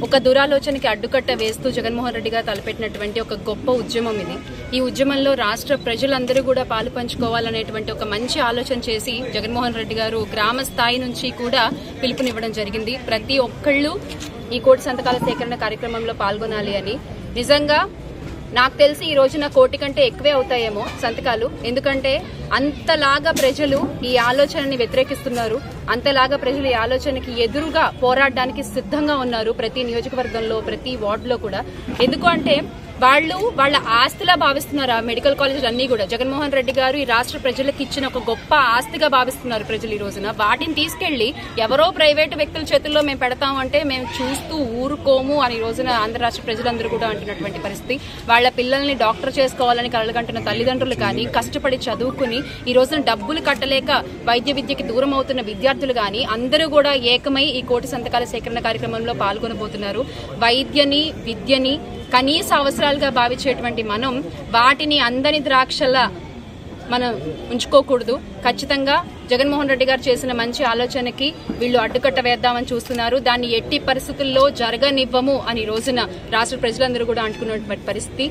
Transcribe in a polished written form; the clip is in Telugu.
ఒక దురాలోచనకి అడ్డుకట్ట వేస్తూ జగన్మోహన్ రెడ్డి గారు తలపెట్టినటువంటి ఒక గొప్ప ఉద్యమం ఇది. ఈ ఉద్యమంలో రాష్ట్ర ప్రజలందరూ కూడా పాలు పంచుకోవాలనేటువంటి ఒక మంచి ఆలోచన చేసి జగన్మోహన్ రెడ్డి గారు గ్రామ స్థాయి నుంచి కూడా పిలుపునివ్వడం జరిగింది. ప్రతి ఒక్కళ్ళు ఈ కోటి సంతకాల సేకరణ కార్యక్రమంలో పాల్గొనాలి అని. నిజంగా నాకు తెలిసి ఈ రోజున 1 కోటి కంటే ఎక్కువే అవుతాయేమో సంతకాలు. ఎందుకంటే అంతలాగా ప్రజలు ఈ ఆలోచనని వ్యతిరేకిస్తున్నారు, అంతలాగా ప్రజలు ఈ ఆలోచనకి ఎదురుగా పోరాడడానికి సిద్ధంగా ఉన్నారు ప్రతి నియోజకవర్గంలో, ప్రతి వార్డులో కూడా. ఎందుకు అంటే వాళ్ళు వాళ్ళ ఆస్తిలా భావిస్తున్నారు ఆ మెడికల్ కాలేజీలు అన్ని కూడా. జగన్మోహన్ రెడ్డి గారు ఈ రాష్ట్ర ప్రజలకు ఇచ్చిన ఒక గొప్ప ఆస్తిగా భావిస్తున్నారు ప్రజలు. ఈ రోజున వాటిని తీసుకెళ్లి ఎవరో ప్రైవేటు వ్యక్తుల చేతుల్లో మేము పెడతామంటే మేము చూస్తూ ఊరుకోము అని ఈ రోజున ఆంధ్ర రాష్ట్ర ప్రజలందరూ కూడా అంటున్నటువంటి పరిస్థితి. వాళ్ళ పిల్లల్ని డాక్టర్ చేసుకోవాలని కలలుగంటున్న తల్లిదండ్రులు కానీ, కష్టపడి చదువుకుని ఈ రోజున డబ్బులు కట్టలేక వైద్య విద్యకి దూరం అవుతున్న విద్యార్థులు కానీ అందరూ కూడా ఏకమై ఈ కోటి సంతకాల సేకరణ కార్యక్రమంలో పాల్గొనబోతున్నారు. వైద్యని, విద్యని కనీస అవసరాలుగా భావించేటువంటి మనం వాటిని అందని ద్రాక్షలా మనం ఉంచుకోకూడదు. ఖచ్చితంగా జగన్మోహన్ రెడ్డి గారు చేసిన మంచి ఆలోచనకి వీళ్ళు అడ్డుకట్ట వేద్దామని చూస్తున్నారు. దాన్ని ఎట్టి పరిస్థితుల్లో జరగనివ్వము అని రోజున రాష్ట్ర ప్రజలందరూ కూడా అంటుకున్నటువంటి పరిస్థితి.